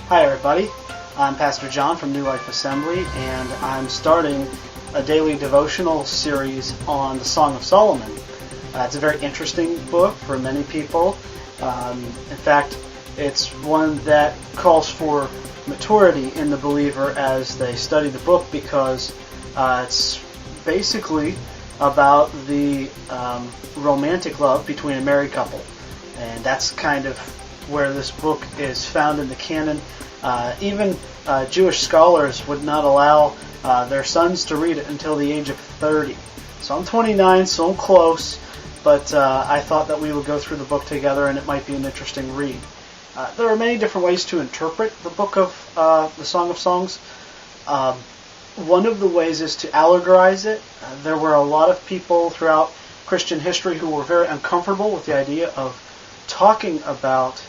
Hi everybody, I'm Pastor John from New Life Assembly, and I'm starting a daily devotional series on the Song of Solomon. It's a very interesting book for many people. In fact, it's one that calls for maturity in the believer as they study the book, because it's basically about the romantic love between a married couple. And that's kind of where this book is found in the canon. Even Jewish scholars would not allow their sons to read it until the age of 30. So I'm 29, so I'm close, but I thought that we would go through the book together and it might be an interesting read. There are many different ways to interpret the book of the Song of Songs. One of the ways is to allegorize it. There were a lot of people throughout Christian history who were very uncomfortable with the idea of talking about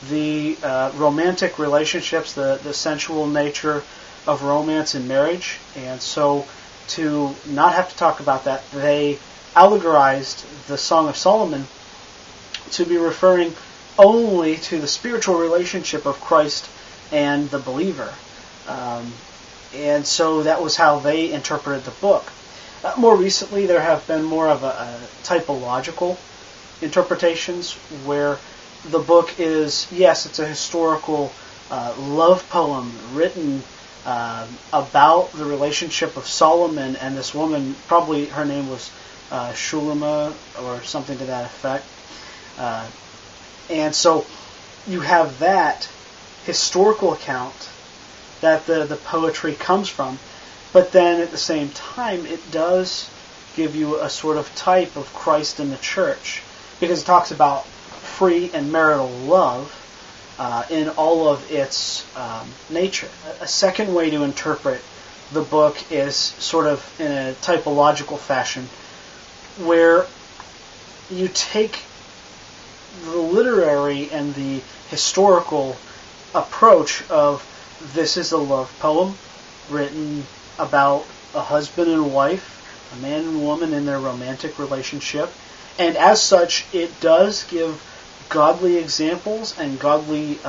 the romantic relationships, the sensual nature of romance in marriage. And so to not have to talk about that, they allegorized the Song of Solomon to be referring only to the spiritual relationship of Christ and the believer. And so that was how they interpreted the book. More recently, there have been more of a typological interpretations where the book is, yes, it's a historical love poem written about the relationship of Solomon and this woman. Probably her name was Shulama or something to that effect. And so you have that historical account that the poetry comes from. But then at the same time, it does give you a sort of type of Christ in the church, because it talks about free and marital love in all of its nature. A second way to interpret the book is sort of in a typological fashion, where you take the literary and the historical approach of this is a love poem written about a husband and wife, a man and woman in their romantic relationship, and as such it does give godly examples and godly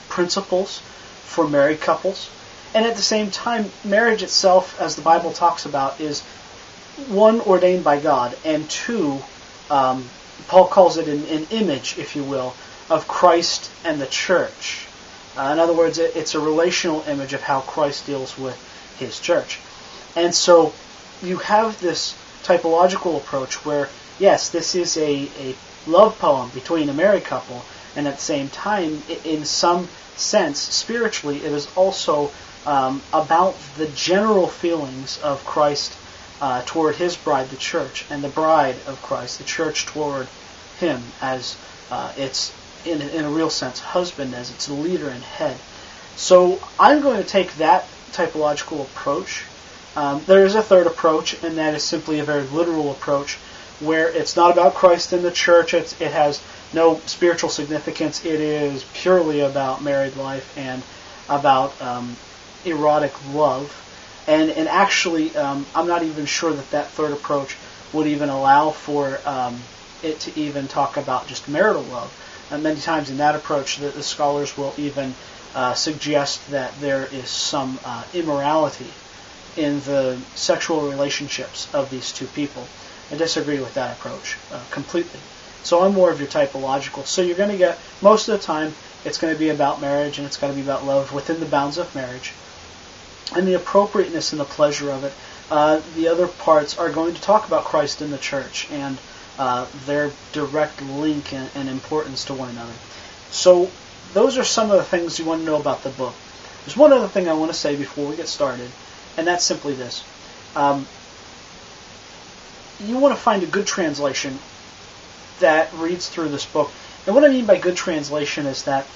principles for married couples. And at the same time, marriage itself, as the Bible talks about, is one, ordained by God, and two, Paul calls it an image, if you will, of Christ and the church. In other words, it's a relational image of how Christ deals with his church. And so you have this typological approach where, yes, this is a love poem between a married couple, and at the same time, in some sense, spiritually, it is also about the general feelings of Christ toward his bride, the church, and the bride of Christ, the church, toward him as its, in a real sense, husband, as its leader and head. So I'm going to take that typological approach. There is a third approach, and that is simply a very literal approach, where it's not about Christ and the church. It has no spiritual significance. It is purely about married life and about erotic love. And actually, I'm not even sure that third approach would even allow for it to even talk about just marital love. And many times in that approach, the scholars will even suggest that there is some immorality in the sexual relationships of these two people. I disagree with that approach completely. So I'm more of your typological. So you're going to get, most of the time, it's going to be about marriage, and it's going to be about love within the bounds of marriage, and the appropriateness and the pleasure of it. The other parts are going to talk about Christ and the church, and their direct link and importance to one another. So those are some of the things you want to know about the book. There's one other thing I want to say before we get started, and that's simply this. You want to find a good translation that reads through this book. And what I mean by good translation is that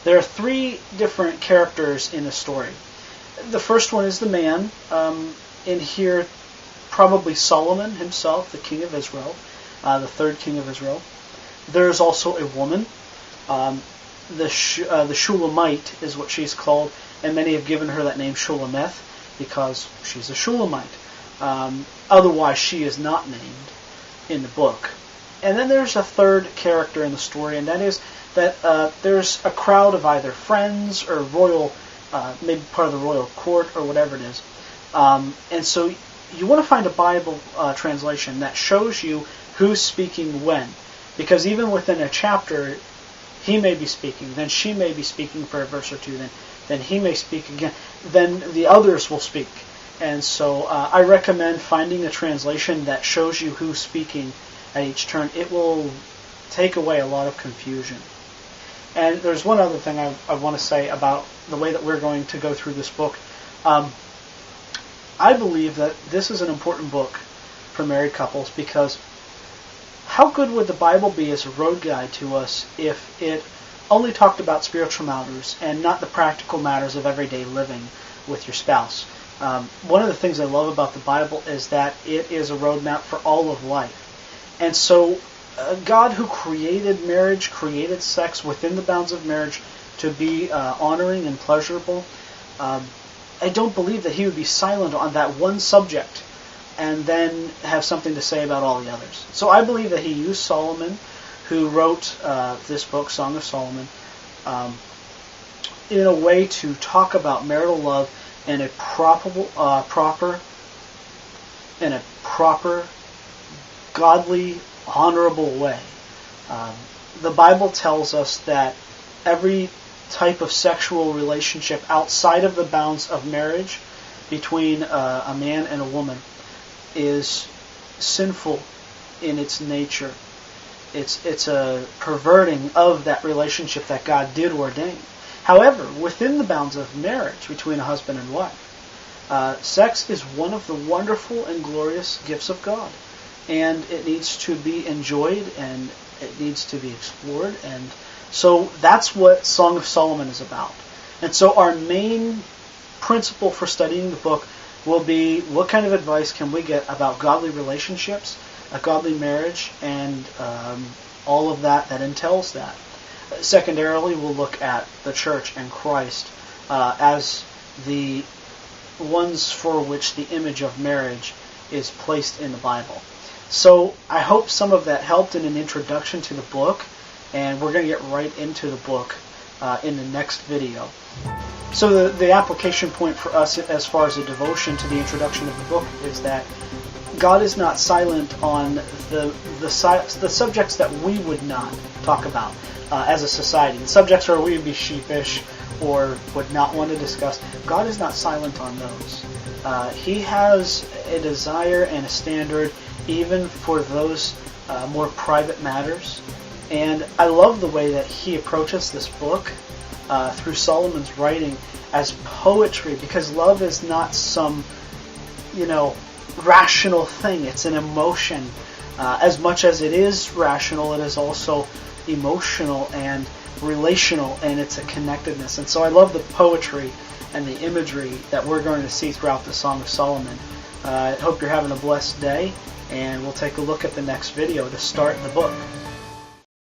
there are three different characters in the story. The first one is the man. In here, probably Solomon himself, the king of Israel, the third king of Israel. There is also a woman. The Shulamite is what she's called, and many have given her that name Shulameth because she's a Shulamite. Otherwise, she is not named in the book. And then there's a third character in the story, and that is that there's a crowd of either friends or royal, maybe part of the royal court or whatever it is. And so you want to find a Bible translation that shows you who's speaking when. Because even within a chapter, he may be speaking, then she may be speaking for a verse or two, then he may speak again, then the others will speak. And so I recommend finding a translation that shows you who's speaking at each turn. It will take away a lot of confusion. And there's one other thing I want to say about the way that we're going to go through this book. I believe that this is an important book for married couples, because how good would the Bible be as a road guide to us if it only talked about spiritual matters and not the practical matters of everyday living with your spouse? One of the things I love about the Bible is that it is a roadmap for all of life. And so God, who created marriage, created sex within the bounds of marriage to be honoring and pleasurable, I don't believe that he would be silent on that one subject and then have something to say about all the others. So I believe that he used Solomon, who wrote this book, Song of Solomon, in a way to talk about marital love in a proper, godly, honorable way. The Bible tells us that every type of sexual relationship outside of the bounds of marriage between a man and a woman is sinful in its nature. It's a perverting of that relationship that God did ordain. However, within the bounds of marriage between a husband and wife, sex is one of the wonderful and glorious gifts of God. And it needs to be enjoyed, and it needs to be explored. And so that's what Song of Solomon is about. And so our main principle for studying the book will be, what kind of advice can we get about godly relationships, a godly marriage, and all of that entails that. Secondarily, we'll look at the church and Christ as the ones for which the image of marriage is placed in the Bible. So I hope some of that helped in an introduction to the book, and we're going to get right into the book in the next video. So the application point for us as far as a devotion to the introduction of the book is that God is not silent on the subjects that we would not talk about as a society. The subjects where we would be sheepish or would not want to discuss. God is not silent on those. He has a desire and a standard even for those more private matters. And I love the way that he approaches this book through Solomon's writing as poetry, because love is not some, rational thing. It's an emotion. As much as it is rational, it is also emotional and relational, and it's a connectedness. And so I love the poetry and the imagery that we're going to see throughout the Song of Solomon. I hope you're having a blessed day, and we'll take a look at the next video to start the book.